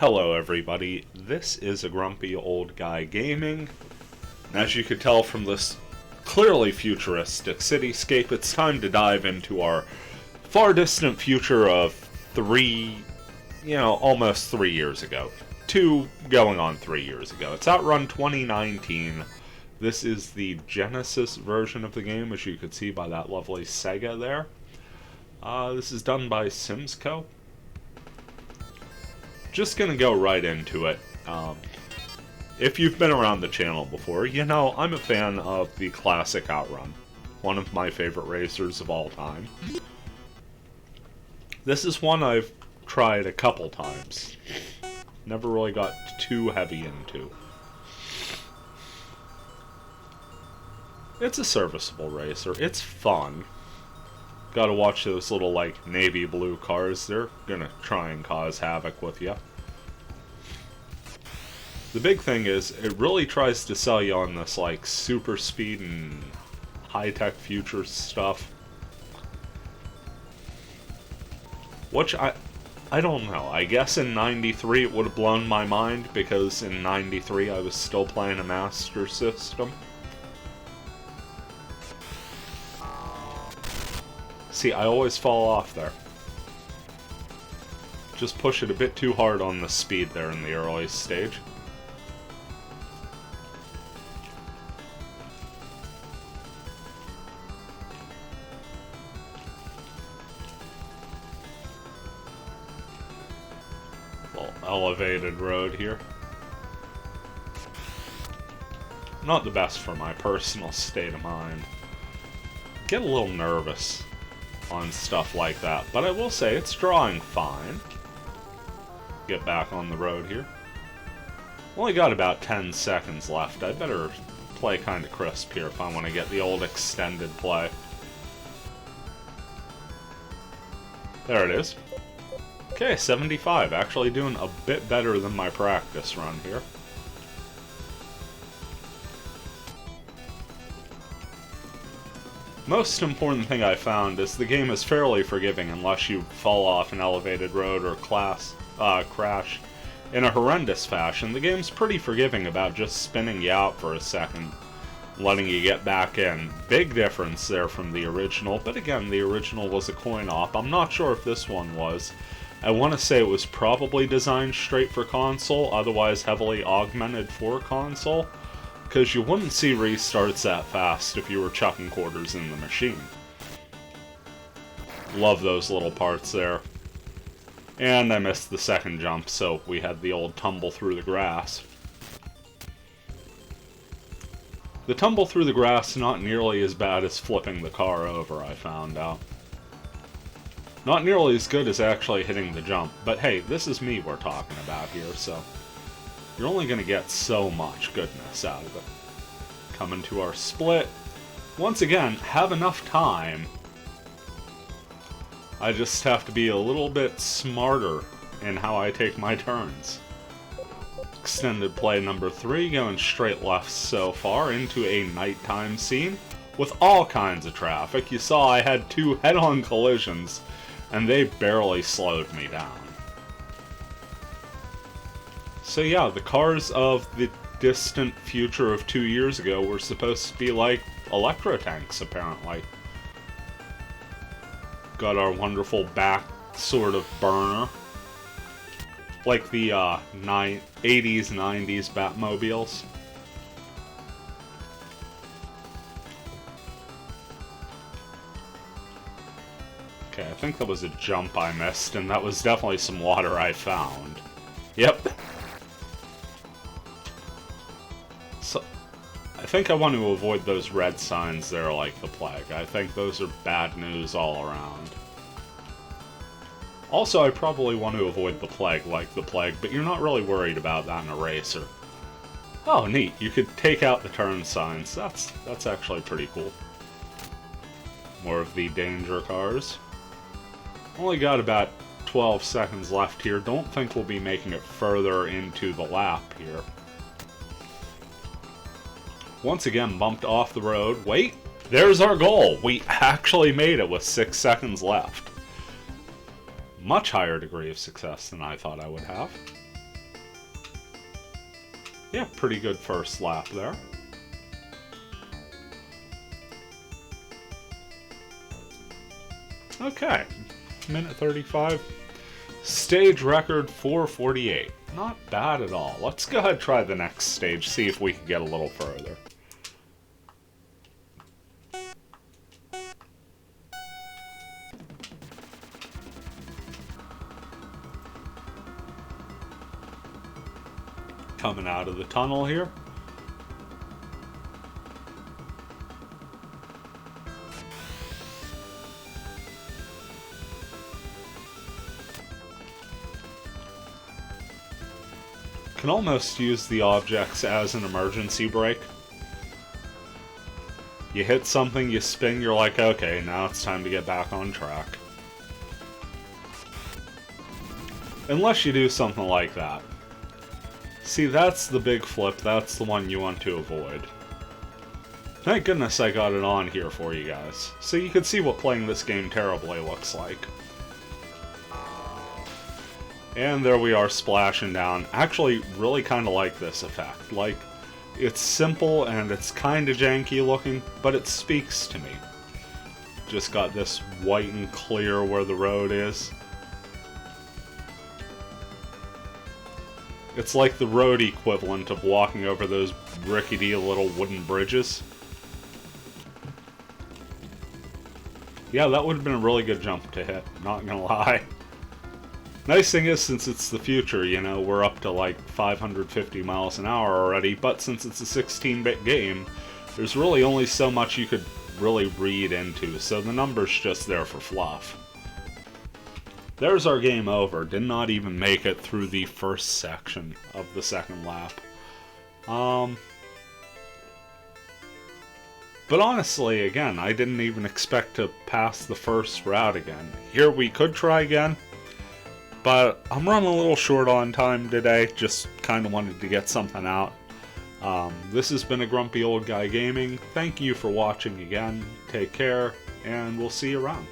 Hello everybody, this is a grumpy old guy gaming. As you could tell from this clearly futuristic cityscape, it's time to dive into our far distant future of almost 3 years ago. Going on 3 years ago. It's OutRun 2019. This is the Genesis version of the game, as you could see by that lovely Sega there. This is done by SimsCo. Just gonna go right into it. If you've been around the channel before, you know I'm a fan of the classic OutRun. One of my favorite racers of all time. This is one I've tried a couple times. Never really got too heavy into. It's a serviceable racer. It's fun. Gotta watch those little, navy blue cars. They're gonna try and cause havoc with you. The big thing is, it really tries to sell you on this, super speed and high-tech future stuff. Which, I don't know. I guess in 93 it would have blown my mind, because in 93 I was still playing a Master System. See, I always fall off there. Just push it a bit too hard on the speed there in the early stage. Little elevated road here. Not the best for my personal state of mind. Get a little nervous on stuff like that, but I will say it's drawing fine. Get back on the road here. Only got about 10 seconds left. I better play kind of crisp here if I want to get the old extended play. There it is. Okay, 75. Actually doing a bit better than my practice run here. Most important thing I found is the game is fairly forgiving unless you fall off an elevated road or crash in a horrendous fashion. The game's pretty forgiving about just spinning you out for a second, letting you get back in. Big difference there from the original, but again, the original was a coin-op. I'm not sure if this one was. I want to say it was probably designed straight for console, otherwise heavily augmented for console. Because you wouldn't see restarts that fast if you were chucking quarters in the machine. Love those little parts there. And I missed the second jump, so we had the old tumble through the grass. The tumble through the grass not nearly as bad as flipping the car over, I found out. Not nearly as good as actually hitting the jump, but hey, this is me we're talking about here, so you're only going to get so much goodness out of it. Coming to our split. Once again, have enough time. I just have to be a little bit smarter in how I take my turns. Extended play number 3, going straight left so far into a nighttime scene with all kinds of traffic. You saw I had 2 head-on collisions, and they barely slowed me down. So yeah, the cars of the distant future of 2 years ago were supposed to be like electro tanks, apparently. Got our wonderful back sort of burner. Like the 80s, 90s Batmobiles. Okay, I think that was a jump I missed, and that was definitely some water I found. Yep. So, I think I want to avoid those red signs there like the plague. I think those are bad news all around. Also, I probably want to avoid the plague like the plague, but you're not really worried about that in a racer. Oh, neat. You could take out the turn signs. That's actually pretty cool. More of the danger cars. Only got about 12 seconds left here. Don't think we'll be making it further into the lap here. Once again, bumped off the road. Wait, there's our goal. We actually made it with 6 seconds left. Much higher degree of success than I thought I would have. Yeah, pretty good first lap there. Okay, minute 35. Stage record 4:48. Not bad at all. Let's go ahead and try the next stage, see if we can get a little further. Coming out of the tunnel here. Can almost use the objects as an emergency brake. You hit something, you spin, you're like, okay, now it's time to get back on track. Unless you do something like that. See, that's the big flip, that's the one you want to avoid. Thank goodness I got it on here for you guys, so you can see what playing this game terribly looks like. And there we are splashing down. Actually, really kind of like this effect. Like, it's simple and it's kind of janky looking, but it speaks to me. Just got this white and clear where the road is. It's like the road equivalent of walking over those rickety little wooden bridges. Yeah, that would have been a really good jump to hit, not gonna lie. Nice thing is, since it's the future, you know, we're up to like 550 miles an hour already, but since it's a 16-bit game, there's really only so much you could really read into, so the number's just there for fluff. There's our game over. Did not even make it through the first section of the second lap. But honestly, again, I didn't even expect to pass the first route again. Here we could try again, but I'm running a little short on time today. Just kind of wanted to get something out. This has been a Grumpy Old Guy Gaming. Thank you for watching again. Take care, and we'll see you around.